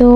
2